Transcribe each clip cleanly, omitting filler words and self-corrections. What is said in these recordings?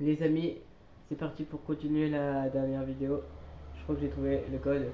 Les amis, c'est parti pour continuer la dernière vidéo. Je crois que j'ai trouvé le code.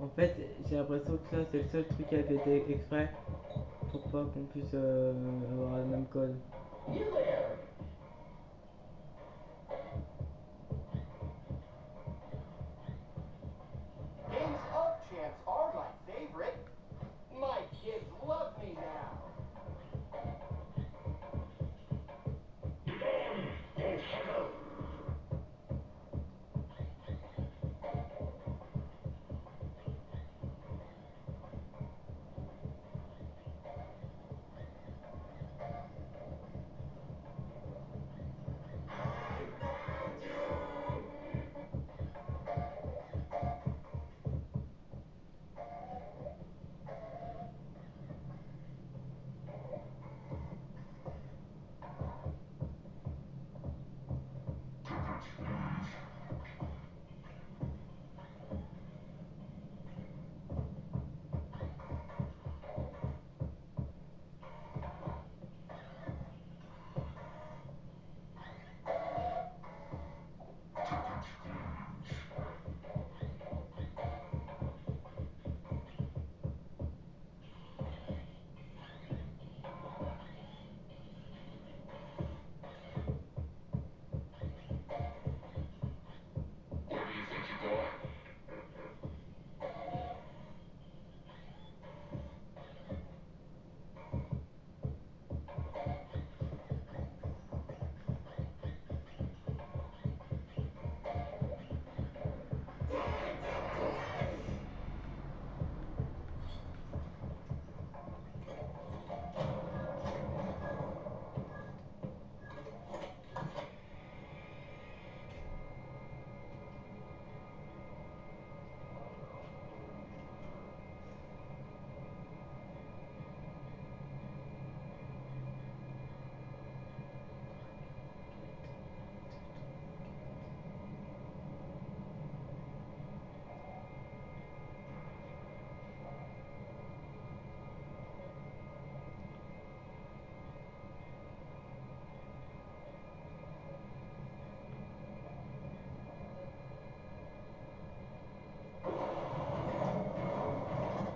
En fait, j'ai l'impression que ça c'est le seul truc qui a été exprès pour pas qu'on puisse avoir le même code. Games of Champs are my favorite. My kids love me now.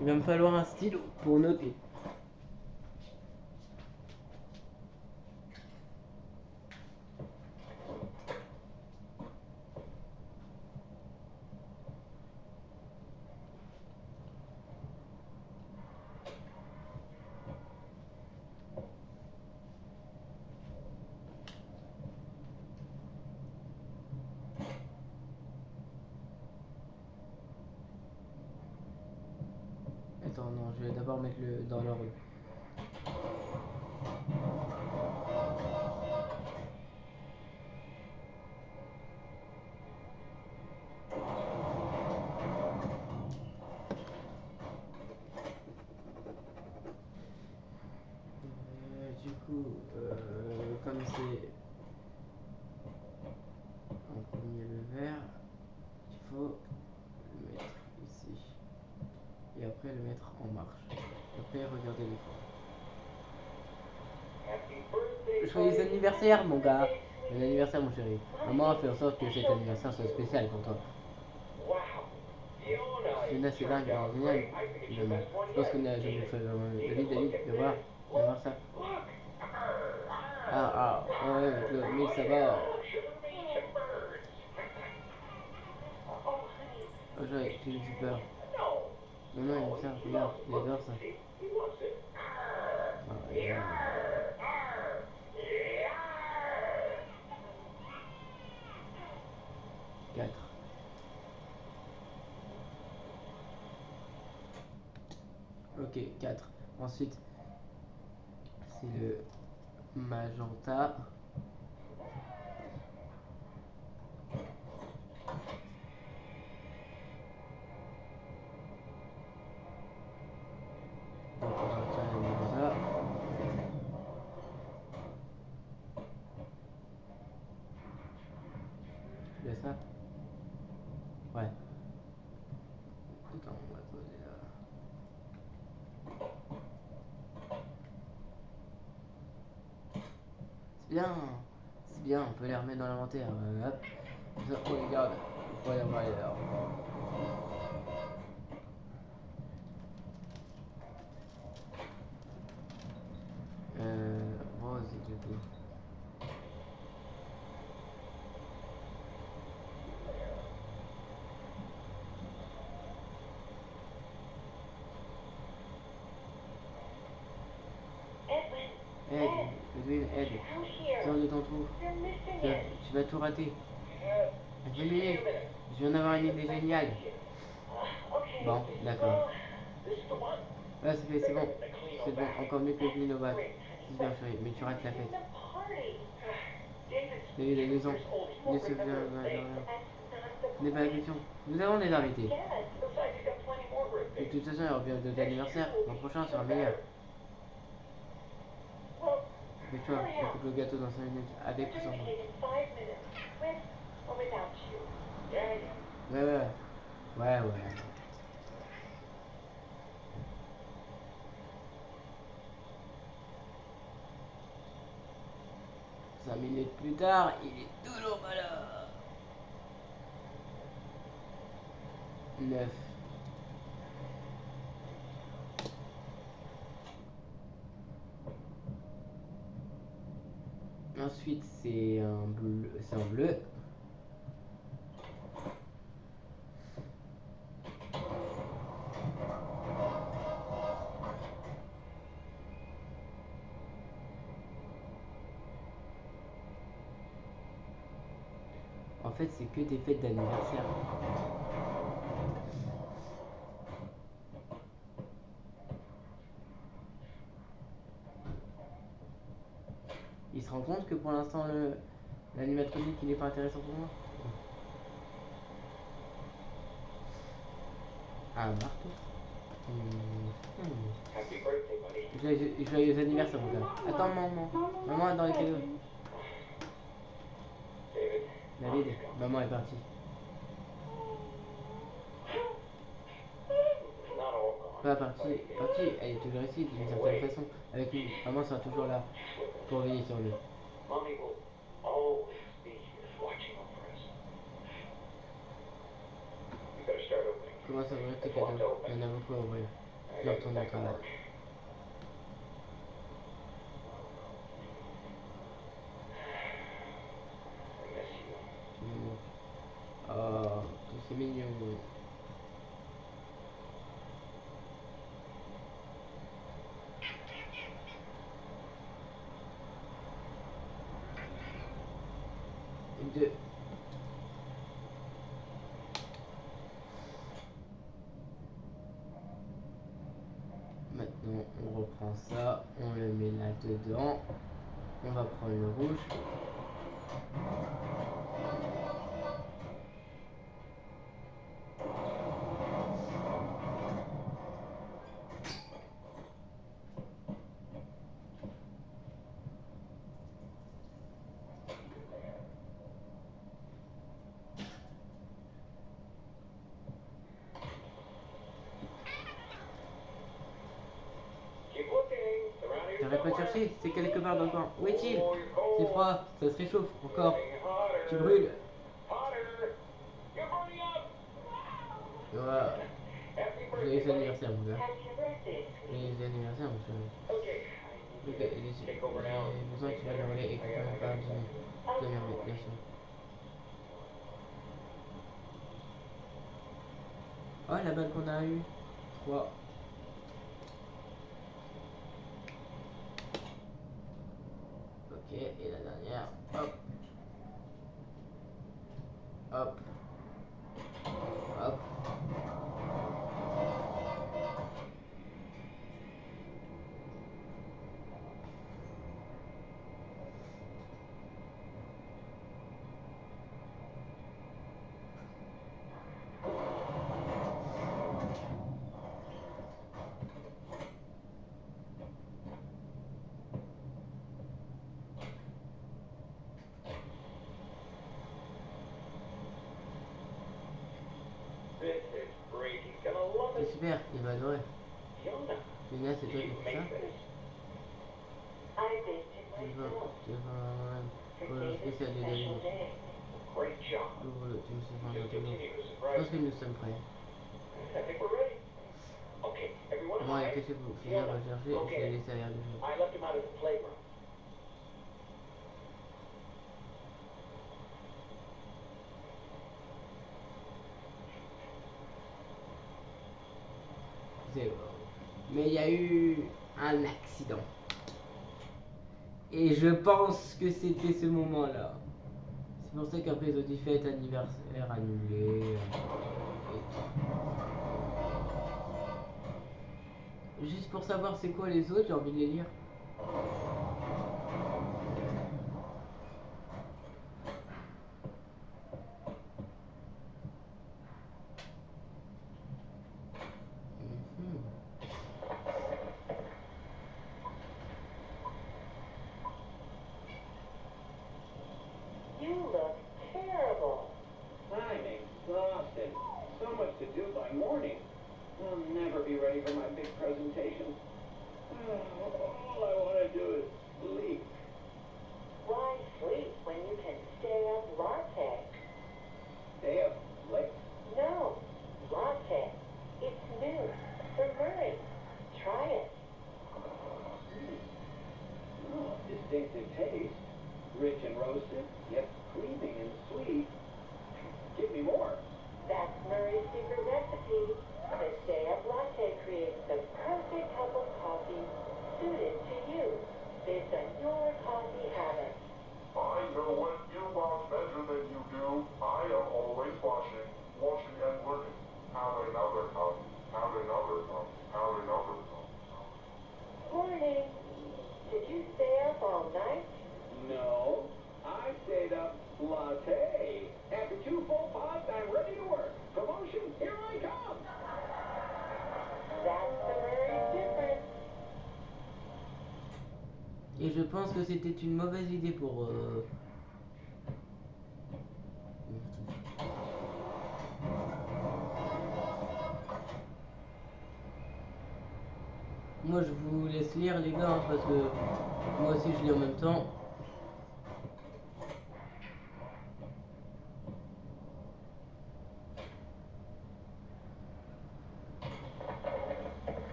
Il va me falloir un stylo pour noter. Attends, non, je vais d'abord mettre le dans l'ordre. Du coup, comme c'est en premier le vert, il faut le mettre ici. Et après le mettre en marche. Après, regardez l'effort. Joyeux anniversaire, mon gars! Bon anniversaire, mon chéri. Maman a fait en sorte que cet anniversaire soit spécial pour toi. Fiona, c'est dingue, alors génial. Finalement. Je pense qu'on a jamais fait David, viens voir ça. Ouais, mais ça va. Oh, j'ai eu peur. Non, il aime ça, regarde, il adore ça. Oh, regarde. 4. Ok, 4. Ensuite, c'est le magenta. Donc, on va faire le magenta. Tu fais ça? Ouais. Attends, on va poser là. C'est bien, on peut les remettre dans l'inventaire. Hop. On les garde. On va y avoir alors. Rose du coup. Edwin, aide. Sors de ton trou. Tu vas tout rater. 20 minutes. Je viens d'avoir une idée géniale. Bon, d'accord. Ouais, c'est bon. C'est bon, encore mieux que le Nova. C'est bien chérie, mais tu rates la fête. David a 2 ans. Ne se vient rien. Ce n'est pas la question. Nous avons des invités. De toute façon, il y aura bien d'autres anniversaires. L'an prochain sera meilleur. Mais toi, on coupe le gâteau dans 5 minutes, avec ou sans moi. Ouais. 5 minutes plus tard, il est toujours pas là. 9. Ensuite, c'est un bleu. En fait, c'est que des fêtes d'anniversaire. Il se rend compte que pour l'instant, l'animatronique, il n'est pas intéressant pour moi. Un marteau. Joyeux anniversaire, mon gars. Attends, maman est dans les cadeaux. David, maman est partie. Pas partie, elle est toujours ici d'une certaine façon, avec nous. Maman sera toujours là pour veiller sur nous. Comment ça ouvrir tes cadeaux? Il y en a beaucoup à ouvrir. Je vais retourner au travail. Oh, c'est mignon. Deux. Maintenant, on reprend ça, on le met là dedans. On va prendre le rouge. T'arrêtes pas de chercher, c'est quelque part dans le coin. Où est-il? C'est froid, ça se réchauffe encore. Tu brûles. Voilà. Joyeux anniversaire, mon gars. Joyeux anniversaire, mon chéri. Ok, j'ai besoin que tu vas le relais et que tu me parles de merde, bien sûr. Oh, la balle qu'on a eue. 3. Ok, et la dernière. Hop. Hop. Hop. C'est super, il va adorer. Lina, c'est toi qui fais ça? Tu vas pour le spécial de David. Ouvre le, tu me suis fait un tableau. Je pense que nous sommes prêts. Bon, allez, cachez-vous. Finir va chercher, je vais laisser arrière du jeu. Mais il y a eu un accident. Et je pense que c'était ce moment-là. C'est pour ça qu'après ils ont dit fête anniversaire annulée. Juste pour savoir c'est quoi les autres, j'ai envie de les lire. Et je pense que c'était une mauvaise idée pour... Moi je vous laisse lire les gars, hein, parce que moi aussi je lis en même temps.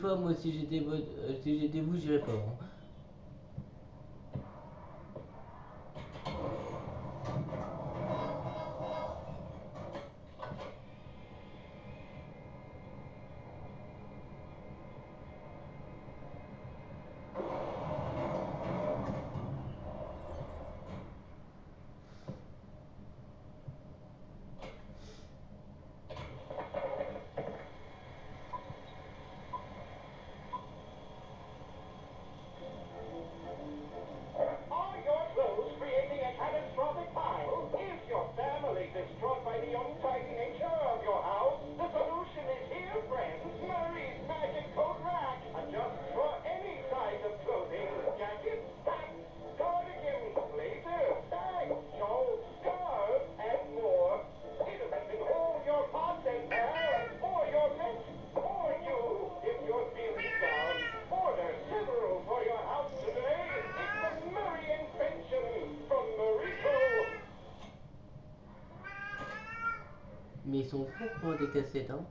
pas, moi si j'étais vous, j'irais pas. Hein. Are your clothes creating a catastrophic pile? Is your family distraught by the untidy nature of your house? The solution is here, friends. Murray's Magic Coat Rack. Adjusts for any size of clothing. Jackets, pants, cardigans, blazers, bags, shawls, scarves, and more. Innocently hold your pots and pans for your pets or you if you're feeling down. Order several for your house today. It's the Murray invention from Murrico. Mais ils sont courts pour des cassettes, hein.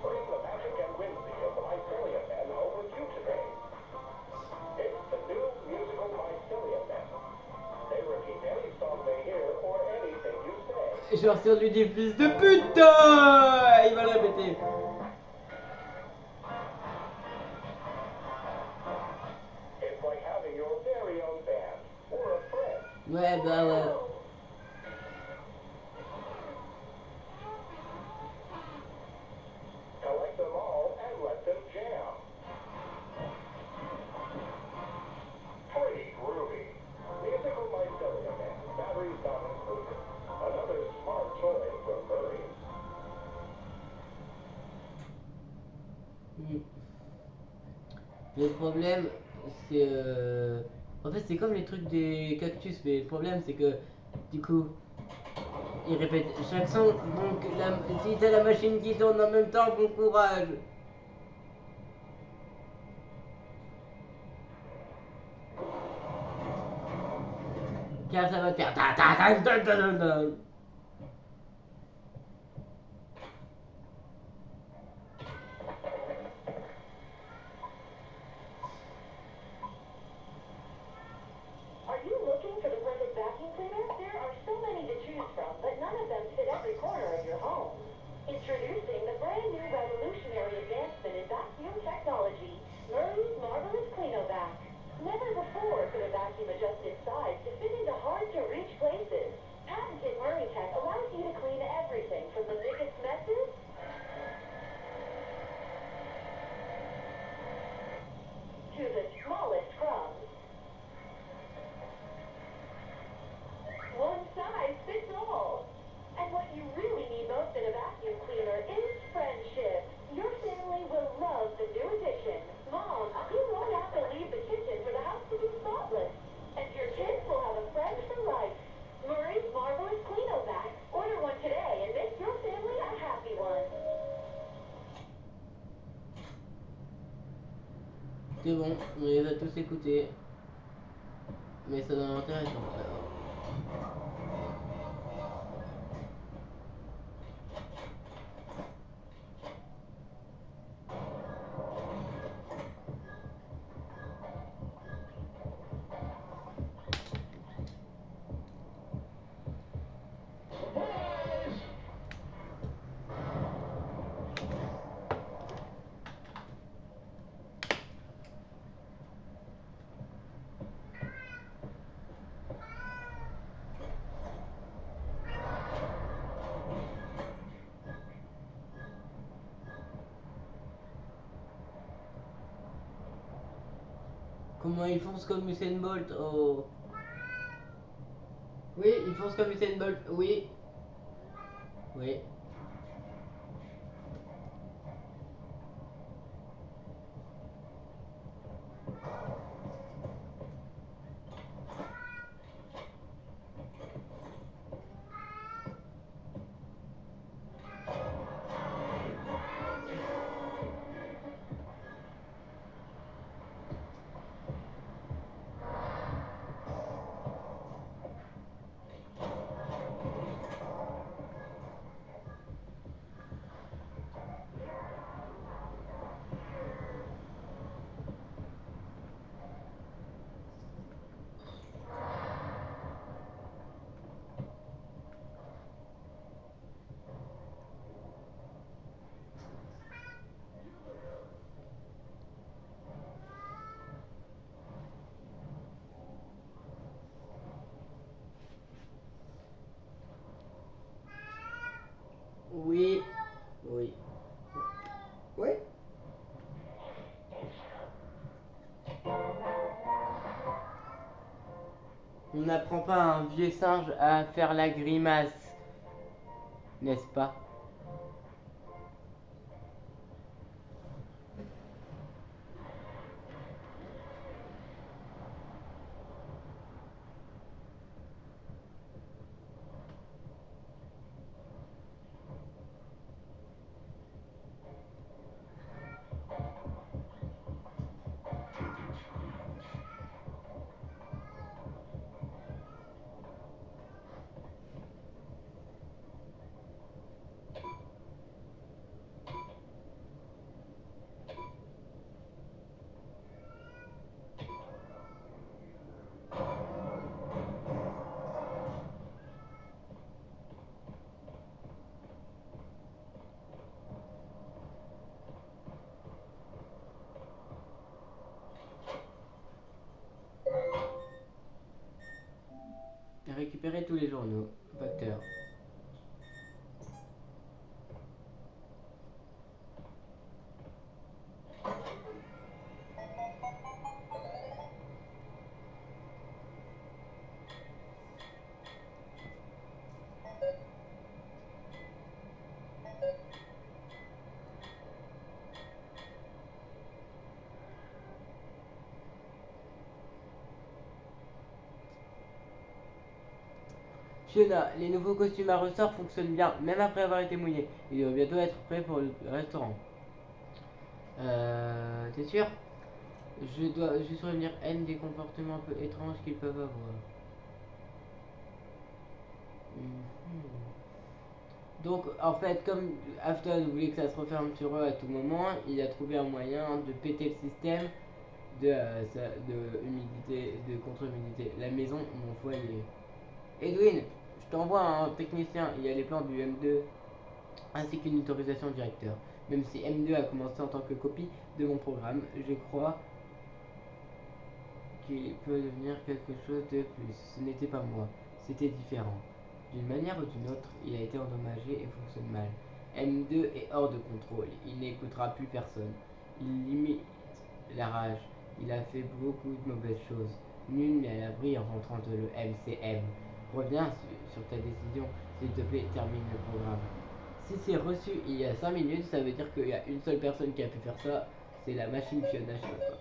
Bring the magic and whimsy of the Mycelia Men home with you today. It's the new musical Mycelia Men. They repeat any song they hear or anything you say. Je vais ressortir lui des fils de putain. Il va le répéter. It's like having your very own band or a friend. Ouais, bah ouais. Collect them all and let them jam. Pretty groovy. Musical Mycelia Men. Batteries not included. Another smart toy from Murray. Le problème, c'est... En fait, c'est comme les trucs des cactus, mais le problème, c'est que, du coup, ils répètent chaque son, donc si t'as la machine qui tourne en même temps, bon courage. Car ça va te faire ta ta ta ta ta ta ta. Are you looking for the perfect vacuum cleaner? There are so many to choose from, but none of them fit every corner of your home. Introducing the brand new revolutionary advancement in vacuum technology, Murray's Marvelous Cleanovac. Never before could a vacuum adjust its size to fit into hard-to-reach places. Patented Murray Tech allows you to clean everything from the biggest messes to the smallest crumbs. One size fits all. And what you really need most in a vacuum cleaner is friendship. Your family will love the new addition. Mom, you won't have to leave the kitchen for the house to be spotless. And your kids will have a friend for life. Murray's Marvelous Cleanovac. Order one today and make your family a happy one. C'est bon, on les a tous écoutés. Mais ça donne intéressant. Comment il fonce comme Usain Bolt? Oh. Oui, il fonce comme Usain Bolt. Oui. Oui. Oui. Oui. Oui. On n'apprend pas à un vieux singe à faire la grimace, n'est-ce pas? Récupérer tous les journaux. Facteur. Fiona, les nouveaux costumes à ressort fonctionnent bien, même après avoir été mouillés. Ils doivent bientôt être prêts pour le restaurant. T'es sûr? Je dois juste revenir N des comportements un peu étranges qu'ils peuvent avoir. Donc, en fait, comme Afton voulait que ça se referme sur eux à tout moment, il a trouvé un moyen de péter le système de humidité, de contre-humidité. La maison, mon foyer. Edwin, je t'envoie un technicien. Il y a les plans du M2 ainsi qu'une autorisation directeur. Même si M2 a commencé en tant que copie de mon programme, je crois qu'il peut devenir quelque chose de plus. Ce n'était pas moi, c'était différent. D'une manière ou d'une autre, il a été endommagé et fonctionne mal. M2 est hors de contrôle, il n'écoutera plus personne. Il limite la rage, il a fait beaucoup de mauvaises choses. Nul n'est à l'abri en rentrant de le MCM. Reviens sur ta décision, s'il te plaît, termine le programme. Si c'est reçu il y a 5 minutes, ça veut dire qu'il y a une seule personne qui a pu faire ça, c'est la machine Fiona, je sais pas.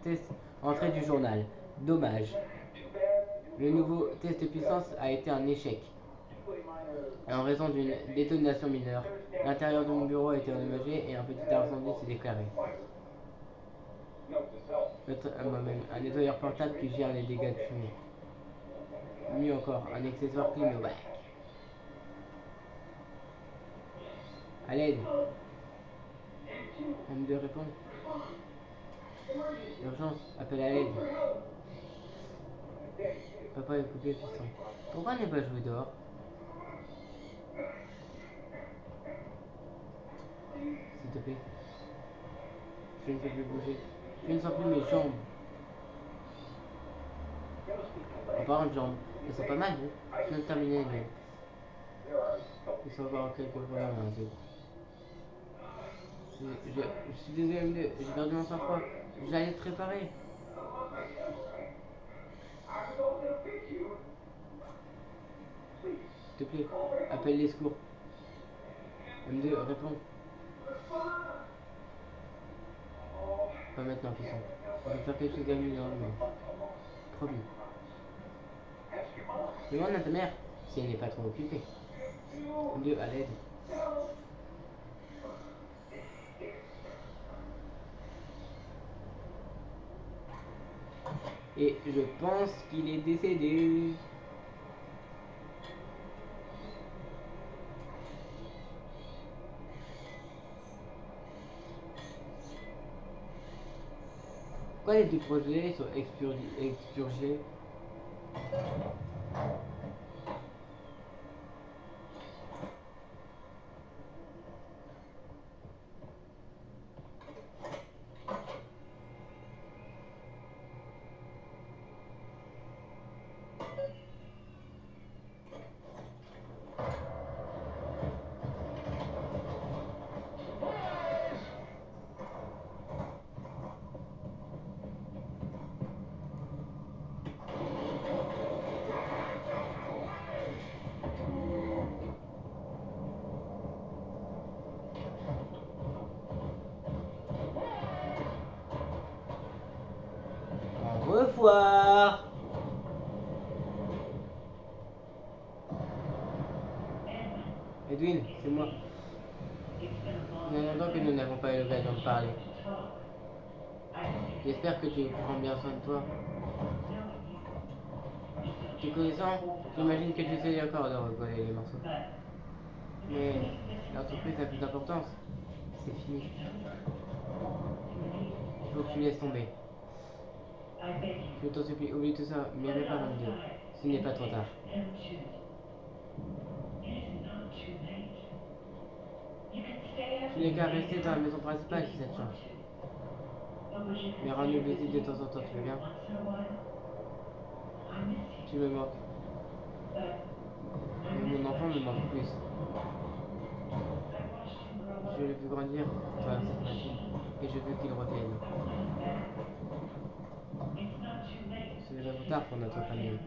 Test, entrée du journal. Dommage. Le nouveau test de puissance a été un échec. En raison d'une détonation mineure, l'intérieur de mon bureau a été endommagé et un petit incendie s'est déclaré. Moi-même, un nettoyeur portable qui gère les dégâts de fumée. Mieux encore, un accessoire Cleanovac. À l'aide. M2 répond. Urgence, appel à l'aide. Papa est coupé, fiston. Pourquoi ne pas jouer dehors? S'il te plaît. Je ne peux plus bouger. Je ne sens plus mes jambes. En parlant de jambes, elles sont pas mal, hein? Je viens de terminer, mais... Il faut avoir quelques problèmes à un je suis désolé, j'ai perdu mon sang-froid. J'allais te réparer. S'il te plaît, appelle les secours. M2, réponds. Pas maintenant, fisson. On va faire quelque chose d'amusant demain. Promis. Demande à ta mère si elle n'est pas trop occupée. M2, à l'aide. Et je pense qu'il est décédé. Pourquoi les deux projets sont expurgés? revoir. Edwin, c'est moi. Il y a longtemps que nous n'avons pas eu l'occasion de parler. J'espère que tu prends bien soin de toi. Tu connaissant, j'imagine que tu essayes encore de recoller les morceaux. Mais l'entreprise a plus d'importance. C'est fini. Il faut que tu laisses tomber. Je t'en supplie, oublie tout ça, mais répare un Dieu. Ce n'est pas trop tard. Tu n'es qu'à rester dans la maison principale si ça te change. Mais rends-nous visite de temps en temps, tu veux bien? Tu me manques. Mais mon enfant me manque plus. Je l'ai vu grandir à travers cette machine et je veux qu'il revienne. C'est déjà trop tard pour notre famille.